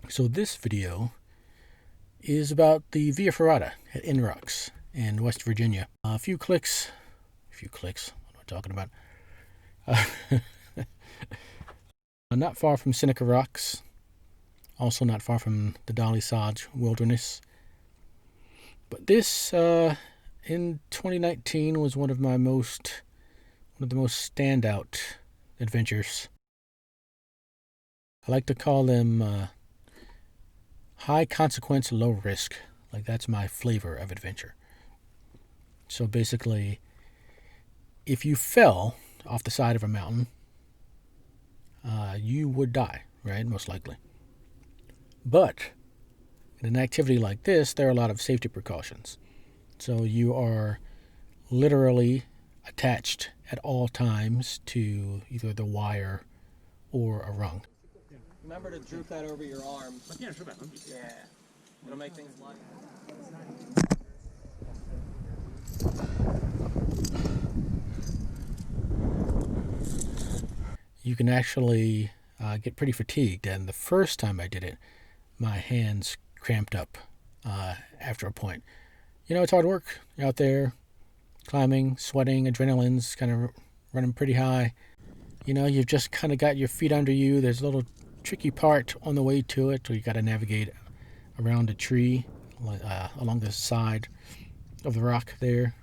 So this video is about the Via Ferrata at NROCKS in West Virginia. A few clicks, what am I talking about? Not far from Seneca Rocks, also not far from the Dolly Sodge Wilderness. But this, in 2019, was one of the most standout adventures. I like to call them high consequence, low risk. Like, that's my flavor of adventure. So basically, if you fell off the side of a mountain, you would die, right? Most likely. But in an activity like this, there are a lot of safety precautions. So you are literally attached at all times to either the wire or a rung. Remember to droop that over your arm. Yeah. It'll make things light. You can actually get pretty fatigued, and the first time I did it, my hands cramped up after a point. You know, it's hard work. You're out there climbing, sweating, adrenaline's kind of running pretty high. You know, you've just kind of got your feet under you. There's a little tricky part on the way to it, where you got to navigate around a tree along the side of the rock there.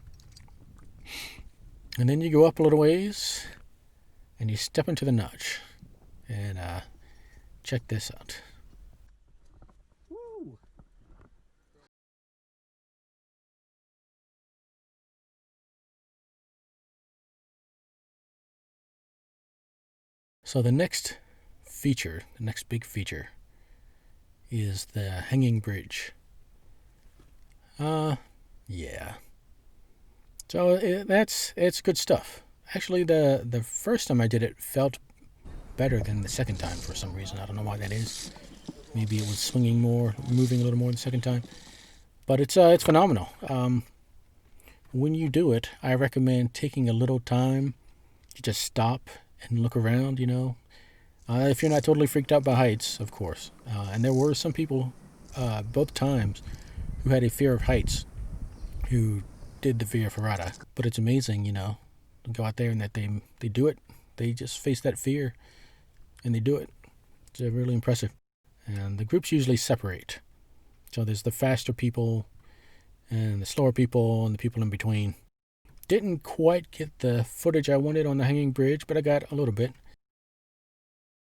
And then you go up a little ways, and you step into the notch. And check this out. Woo. So the next big feature, is the hanging bridge. Yeah. So it's good stuff. Actually, the first time I did it felt better than the second time for some reason. I don't know why that is. Maybe it was swinging more, moving a little more the second time. But it's phenomenal. When you do it, I recommend taking a little time to just stop and look around, you know. If you're not totally freaked out by heights, of course. And there were some people, both times, who had a fear of heights who did the Via Ferrata. But it's amazing, you know, to go out there and that they do it. They just face that fear and they do it. It's really impressive. And the groups usually separate. So there's the faster people and the slower people and the people in between. Didn't quite get the footage I wanted on the hanging bridge, but I got a little bit.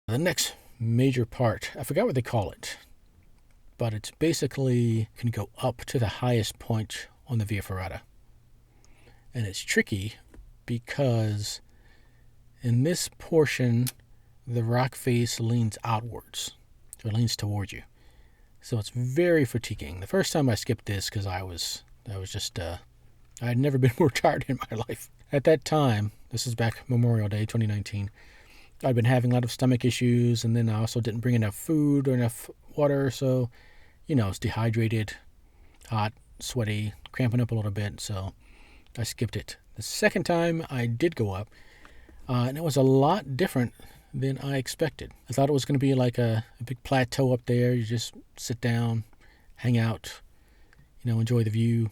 The next major part, I forgot what they call it, but it's basically, you can go up to the highest point on the Via Ferrata. And it's tricky because in this portion, the rock face leans outwards, so it leans towards you. So it's very fatiguing. The first time I skipped this because I had never been more tired in my life. At that time, this is back Memorial Day 2019, I'd been having a lot of stomach issues, and then I also didn't bring enough food or enough water, so, you know, it's dehydrated, hot, sweaty, cramping up a little bit, so I skipped it. The second time I did go up, and it was a lot different than I expected. I thought it was going to be like a big plateau up there. You just sit down, hang out, you know, enjoy the view,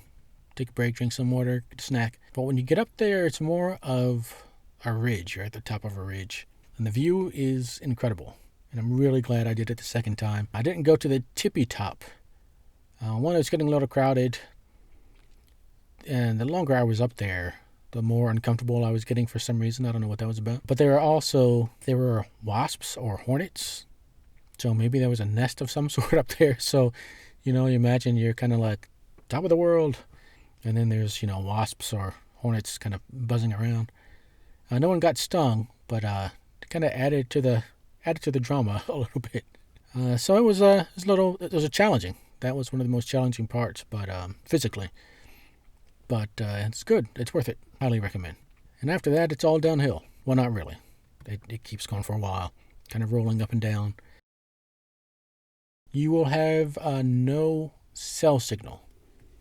take a break, drink some water, get a snack. But when you get up there, it's more of a ridge. You're at the top of a ridge. And the view is incredible. And I'm really glad I did it the second time. I didn't go to the tippy top. One, it was getting a little crowded. And the longer I was up there, the more uncomfortable I was getting for some reason. I don't know what that was about. But there were wasps or hornets. So maybe there was a nest of some sort up there. So, you know, you imagine you're kind of like top of the world. And then there's, you know, wasps or hornets kind of buzzing around. No one got stung, but it kind of added to the drama a little bit. So it was challenging. That was one of the most challenging parts, but physically. But it's good. It's worth it. Highly recommend. And after that, it's all downhill. Well, not really. It keeps going for a while, kind of rolling up and down. You will have no cell signal,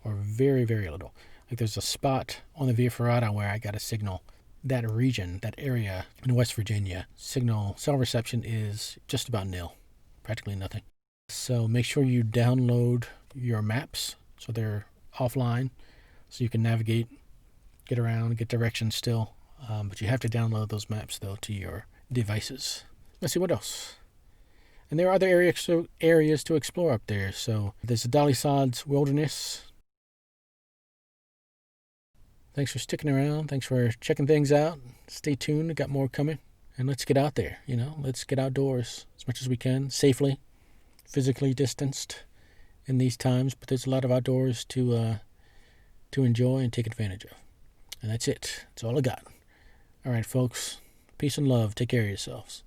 or very, very little. Like, there's a spot on the Via Ferrata where I got a signal. That region, that area in West Virginia, cell reception is just about nil, practically nothing. So make sure you download your maps so they're offline so you can navigate, get around, get directions still. But you have to download those maps though to your devices. Let's see what else. And there are other areas to explore up there. So there's the Dolly Sods Wilderness. Thanks for sticking around. Thanks for checking things out. Stay tuned. We got more coming. And let's get out there. Let's get outdoors as much as we can, safely, physically distanced in these times. But there's a lot of outdoors to enjoy and take advantage of. And that's it. That's all I got. All right, folks. Peace and love. Take care of yourselves.